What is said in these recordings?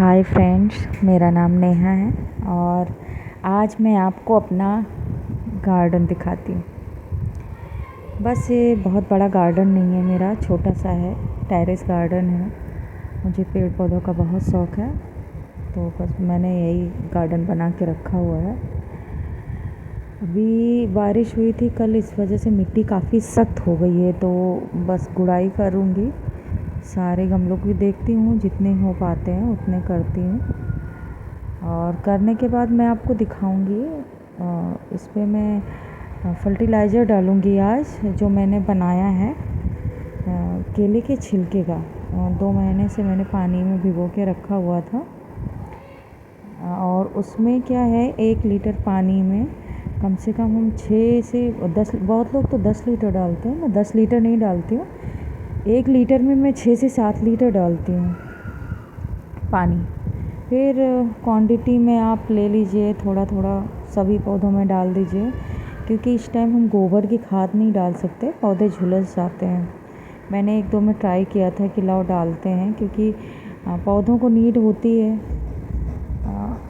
Hi friends, मेरा नाम नेहा है और आज मैं आपको अपना गार्डन दिखाती हूँ। बस ये बहुत बड़ा गार्डन नहीं है, मेरा छोटा सा है, टेरेस गार्डन है। मुझे पेड़ पौधों का बहुत शौक़ है, तो बस मैंने यही गार्डन बना के रखा हुआ है। अभी बारिश हुई थी कल, इस वजह से मिट्टी काफ़ी सख्त हो गई है, तो बस गुड़ाई करूँगी। सारे गमलों की देखती हूँ, जितने हो पाते हैं उतने करती हूँ और करने के बाद मैं आपको दिखाऊंगी। इस पे मैं फर्टिलाइज़र डालूंगी आज, जो मैंने बनाया है केले के छिलके का। 2 महीने से मैंने पानी में भिगो के रखा हुआ था और उसमें क्या है, 1 लीटर पानी में कम से कम हम 6 से 10, बहुत लोग तो 10 लीटर डालते हैं, मैं 10 लीटर नहीं डालती हूँ। 1 लीटर में मैं 6 से 7 लीटर डालती हूँ पानी। फिर क्वांटिटी में आप ले लीजिए, थोड़ा थोड़ा सभी पौधों में डाल दीजिए, क्योंकि इस टाइम हम गोबर की खाद नहीं डाल सकते, पौधे झुलस जाते हैं। मैंने 1-2 में ट्राई किया था कि लाओ डालते हैं, क्योंकि पौधों को नीड होती है।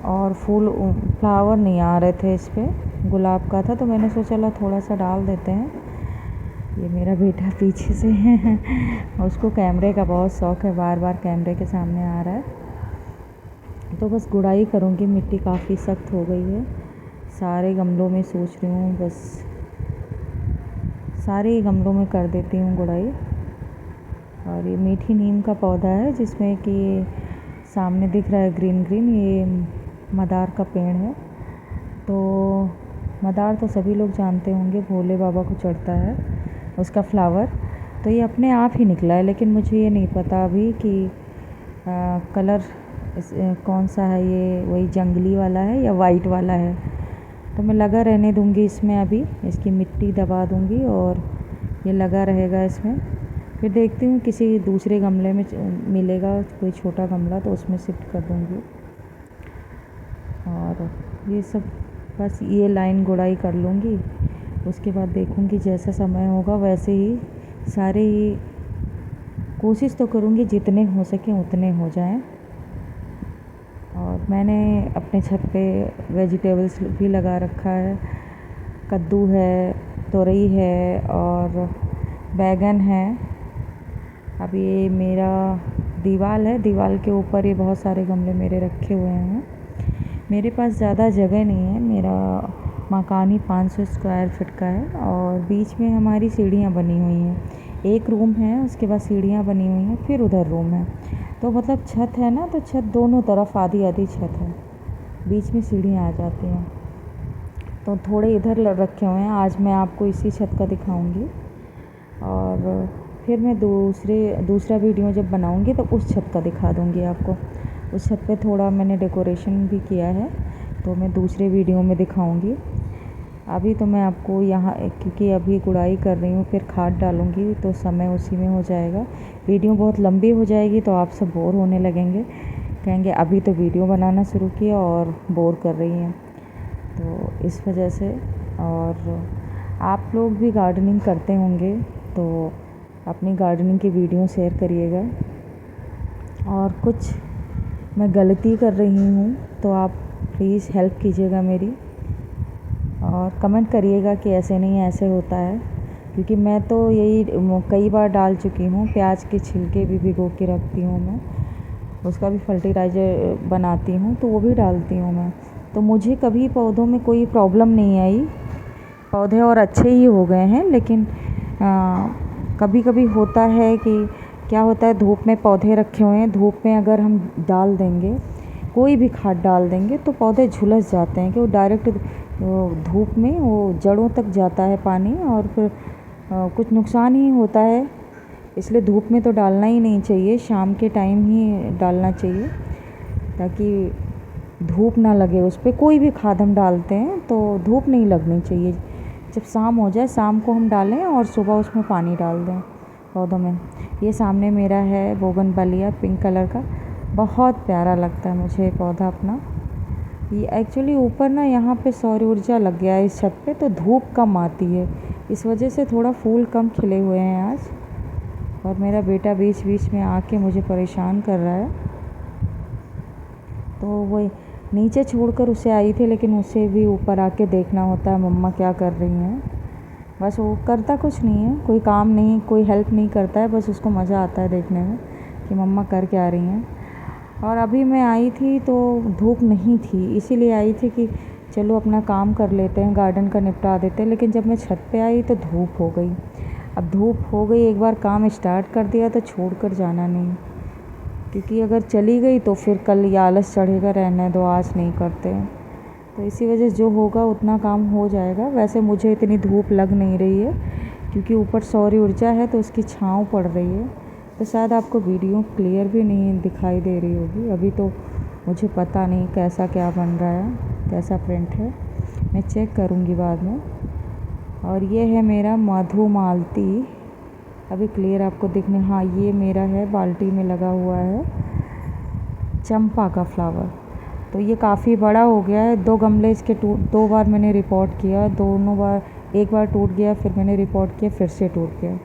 और फ्लावर नहीं आ रहे थे, इस पर गुलाब का था, तो मैंने सोचा ला थोड़ा सा डाल देते हैं। ये मेरा बेटा पीछे से है उसको कैमरे का बहुत शौक़ है, बार बार कैमरे के सामने आ रहा है। तो बस गुड़ाई करूँगी, मिट्टी काफ़ी सख्त हो गई है। सारे गमलों में सोच रही हूँ, बस सारे गमलों में कर देती हूँ गुड़ाई। और ये मीठी नीम का पौधा है, जिसमें कि सामने दिख रहा है ग्रीन ग्रीन, ये मदार का पेड़ है। तो मदार तो सभी लोग जानते होंगे, भोले बाबा को चढ़ता है उसका फ्लावर। तो ये अपने आप ही निकला है, लेकिन मुझे ये नहीं पता अभी कि कलर कौन सा है, ये वही जंगली वाला है या वाइट वाला है। तो मैं लगा रहने दूँगी इसमें, अभी इसकी मिट्टी दबा दूँगी और ये लगा रहेगा इसमें। फिर देखती हूँ किसी दूसरे गमले में मिलेगा कोई छोटा गमला, तो उसमें शिफ्ट कर दूँगी। और ये सब बस ये लाइन गुड़ाई कर लूँगी, उसके बाद देखूँगी जैसा समय होगा वैसे ही सारे ही कोशिश तो करूँगी जितने हो सके उतने हो जाएं। और मैंने अपने छत पे वेजिटेबल्स भी लगा रखा है, कद्दू है, तोरई है और बैगन है। अब ये मेरा दीवार है, दीवार के ऊपर ये बहुत सारे गमले मेरे रखे हुए हैं। मेरे पास ज़्यादा जगह नहीं है, मेरा मकान ही 500 स्क्वायर फीट का है और बीच में हमारी सीढ़ियाँ बनी हुई हैं। एक रूम है, उसके बाद सीढ़ियाँ बनी हुई हैं, फिर उधर रूम है। तो मतलब छत है ना, तो छत दोनों तरफ आधी आधी छत है, बीच में सीढ़ियाँ आ जाती हैं। तो थोड़े इधर रखे हुए हैं, आज मैं आपको इसी छत का दिखाऊंगी। और फिर मैं दूसरा वीडियो जब बनाऊंगी तो उस छत का दिखा दूंगी आपको। उस छत पे थोड़ा मैंने डेकोरेशन भी किया है, तो मैं दूसरे वीडियो में दिखाऊंगी। अभी तो मैं आपको यहाँ, क्योंकि अभी गुड़ाई कर रही हूँ, फिर खाद डालूँगी, तो समय उसी में हो जाएगा। वीडियो बहुत लंबी हो जाएगी, तो आप सब बोर होने लगेंगे, कहेंगे अभी तो वीडियो बनाना शुरू किया और बोर कर रही हैं, तो इस वजह से। और आप लोग भी गार्डनिंग करते होंगे, तो अपनी गार्डनिंग की वीडियो शेयर करिएगा। और कुछ मैं गलती कर रही हूँ तो आप प्लीज़ हेल्प कीजिएगा मेरी, और कमेंट करिएगा कि ऐसे नहीं ऐसे होता है, क्योंकि मैं तो यही कई बार डाल चुकी हूँ। प्याज के छिलके भी भिगो के रखती हूँ मैं, उसका भी फर्टिलाइज़र बनाती हूँ, तो वो भी डालती हूँ मैं। तो मुझे कभी पौधों में कोई प्रॉब्लम नहीं आई, पौधे और अच्छे ही हो गए हैं। लेकिन कभी कभी होता है कि क्या होता है, धूप में पौधे रखे हुए हैं, धूप में अगर हम डाल देंगे, कोई भी खाद डाल देंगे, तो पौधे झुलस जाते हैं, कि वो डायरेक्ट धूप में वो जड़ों तक जाता है पानी, और फिर कुछ नुकसान ही होता है। इसलिए धूप में तो डालना ही नहीं चाहिए, शाम के टाइम ही डालना चाहिए, ताकि धूप ना लगे उस पर। कोई भी खाद हम डालते हैं तो धूप नहीं लगनी चाहिए, जब शाम हो जाए शाम को हम डालें और सुबह उसमें पानी डाल दें पौधों में। ये सामने मेरा है बोगनवेलिया, पिंक कलर का, बहुत प्यारा लगता है मुझे पौधा अपना। ये एक्चुअली ऊपर ना यहाँ पे सौर ऊर्जा लग गया है इस छत पे, तो धूप कम आती है, इस वजह से थोड़ा फूल कम खिले हुए हैं आज। और मेरा बेटा बीच बीच में आके मुझे परेशान कर रहा है। तो वो नीचे छोड़कर उसे आई थी, लेकिन उसे भी ऊपर आके देखना होता है मम्मा क्या कर रही हैं। बस वो करता कुछ नहीं है, कोई काम नहीं, कोई हेल्प नहीं करता है, बस उसको मज़ा आता है देखने में कि मम्मा कर क्या रही हैं। और अभी मैं आई थी तो धूप नहीं थी, इसीलिए आई थी कि चलो अपना काम कर लेते हैं, गार्डन का निपटा देते हैं। लेकिन जब मैं छत पे आई तो धूप हो गई। अब धूप हो गई, एक बार काम स्टार्ट कर दिया तो छोड़ कर जाना नहीं, क्योंकि अगर चली गई तो फिर कल ये आलस चढ़ेगा, रहने दो आज नहीं करते। तो इसी वजह से जो होगा उतना काम हो जाएगा। वैसे मुझे इतनी धूप लग नहीं रही है, क्योंकि ऊपर सौर ऊर्जा है तो उसकी छाँव पड़ रही है, तो शायद आपको वीडियो क्लियर भी नहीं दिखाई दे रही होगी। अभी तो मुझे पता नहीं कैसा क्या बन रहा है, कैसा प्रिंट है, मैं चेक करूँगी बाद में। और ये है मेरा मधुमालती, अभी क्लियर आपको दिखने, हाँ ये मेरा है, बाल्टी में लगा हुआ है चंपा का फ्लावर। तो ये काफ़ी बड़ा हो गया है। 2 गमले इसके दो बार मैंने रिपोर्ट किया, दोनों बार, एक बार टूट गया, फिर मैंने रिपोर्ट किया, फिर से टूट गया।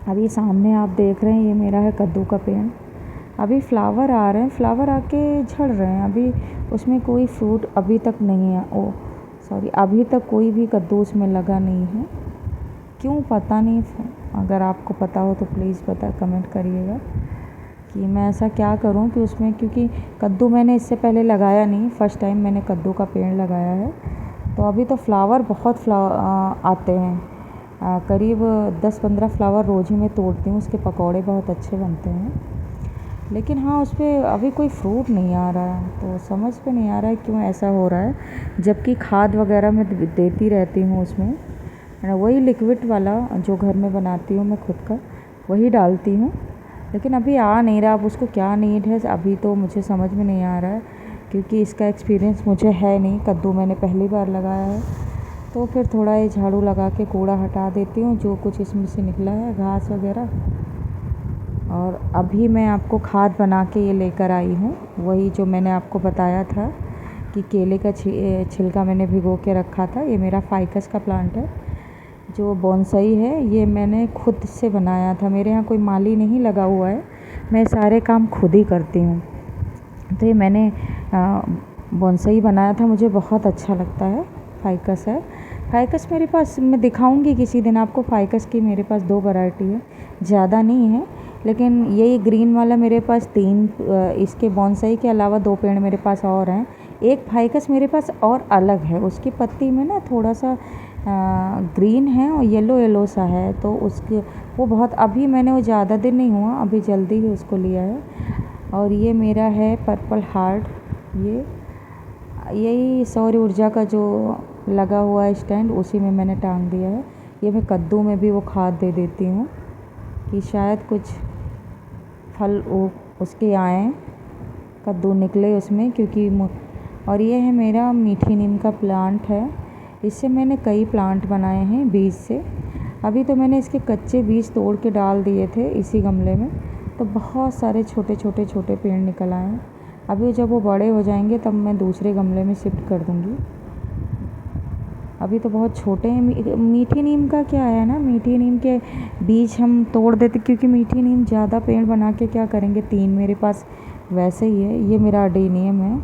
अभी सामने आप देख रहे हैं ये मेरा है कद्दू का पेड़। अभी फ्लावर आ रहे हैं, फ्लावर आके झड़ रहे हैं, अभी उसमें कोई फ्रूट अभी तक नहीं है। ओ सॉरी, अभी तक कोई भी कद्दू उसमें लगा नहीं है, क्यों पता नहीं। अगर आपको पता हो तो प्लीज़ कमेंट करिएगा कि मैं ऐसा क्या करूं कि उसमें, क्योंकि कद्दू मैंने इससे पहले लगाया नहीं, फ़र्स्ट टाइम मैंने कद्दू का पेड़ लगाया है। तो अभी तो फ्लावर बहुत आते हैं, करीब 10-15 फ्लावर रोज़ ही मैं तोड़ती हूँ, उसके पकौड़े बहुत अच्छे बनते हैं। लेकिन हाँ, उस पर अभी कोई फ्रूट नहीं आ रहा है, तो समझ में नहीं आ रहा है क्यों ऐसा हो रहा है, जबकि खाद वगैरह मैं देती रहती हूँ उसमें, वही लिक्विड वाला जो घर में बनाती हूँ मैं खुद का, वही डालती हूँ। लेकिन अभी आ नहीं रहा, अब उसको क्या नीड है अभी तो मुझे समझ में नहीं आ रहा है, क्योंकि इसका एक्सपीरियंस मुझे है नहीं, कद्दू मैंने पहली बार लगाया है। तो फिर थोड़ा ये झाड़ू लगा के कूड़ा हटा देती हूँ जो कुछ इसमें से निकला है, घास वगैरह। और अभी मैं आपको खाद बना के ये लेकर आई हूँ, वही जो मैंने आपको बताया था कि केले का छिलका मैंने भिगो के रखा था। ये मेरा फाइकस का प्लांट है, जो बोनसाई है, ये मैंने खुद से बनाया था। मेरे यहाँ कोई माली नहीं लगा हुआ है, मैं सारे काम खुद ही करती हूँ। तो ये मैंने बोनसाई बनाया था, मुझे बहुत अच्छा लगता है। फाइकस है, फाइकस मेरे पास, मैं दिखाऊंगी किसी दिन आपको। फाइकस की मेरे पास 2 वैरायटी है, ज़्यादा नहीं है, लेकिन यही ग्रीन वाला मेरे पास 3, इसके बोनसाई के अलावा 2 पेड़ मेरे पास और हैं। एक फाइकस मेरे पास और अलग है, उसकी पत्ती में ना थोड़ा सा ग्रीन है और येलो सा है, तो उसके वो बहुत, अभी मैंने वो ज़्यादा दिन नहीं हुआ, अभी जल्दी ही उसको लिया है। और ये मेरा है पर्पल हार्ट, यही सौर ऊर्जा का जो लगा हुआ है स्टैंड, उसी में मैंने टांग दिया है। ये मैं कद्दू में भी वो खाद दे देती हूँ कि शायद कुछ फल उसके आएँ, कद्दू निकले उसमें, क्योंकि और ये है मेरा मीठी नीम का प्लांट है, इससे मैंने कई प्लांट बनाए हैं बीज से। अभी तो मैंने इसके कच्चे बीज तोड़ के डाल दिए थे इसी गमले में, तो बहुत सारे छोटे पेड़ निकल आए हैं। अभी जब वो बड़े हो जाएंगे तब मैं दूसरे गमले में शिफ्ट कर दूँगी, अभी तो बहुत छोटे हैं। मीठी नीम का क्या है ना, मीठी नीम के बीज हम तोड़ देते, क्योंकि मीठी नीम ज़्यादा पेड़ बना के क्या करेंगे, 3 मेरे पास वैसे ही है। ये मेरा अडेनियम है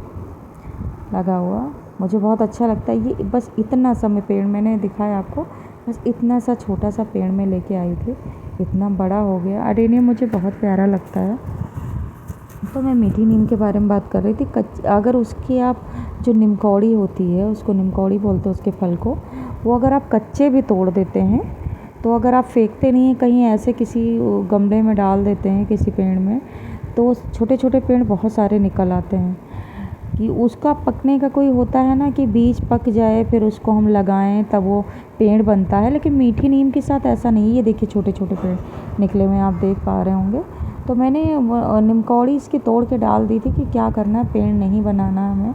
लगा हुआ, मुझे बहुत अच्छा लगता है ये। बस इतना सा मैं पेड़, मैंने दिखाया आपको, बस इतना सा छोटा सा पेड़ में लेके आई थी, इतना बड़ा हो गया। अडेनियम मुझे बहुत प्यारा लगता है। तो मैं मीठी नीम के बारे में बात कर रही थी। अगर उसकी आप जो निमकौड़ी होती है, उसको निमकौड़ी बोलते हैं उसके फल को, वो अगर आप कच्चे भी तोड़ देते हैं, तो अगर आप फेंकते नहीं हैं कहीं, ऐसे किसी गमले में डाल देते हैं किसी पेड़ में, तो छोटे पेड़ बहुत सारे निकल आते हैं। कि उसका पकने का कोई होता है ना कि बीज पक जाए फिर उसको हम लगाएं तब वो पेड़ बनता है, लेकिन मीठी नीम के साथ ऐसा नहीं। ये देखिए छोटे पेड़ निकले हुए आप देख पा रहे होंगे। तो मैंने निमकौड़ी इसकी तोड़ के डाल दी थी कि क्या करना है, पेड़ नहीं बनाना हमें,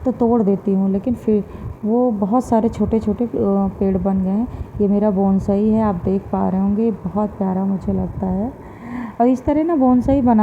तो तोड़ देती हूँ, लेकिन फिर वो बहुत सारे छोटे पेड़ बन गए हैं। ये मेरा बोनसाई है, आप देख पा रहे होंगे, बहुत प्यारा मुझे लगता है। और इस तरह ना बोनसाई बना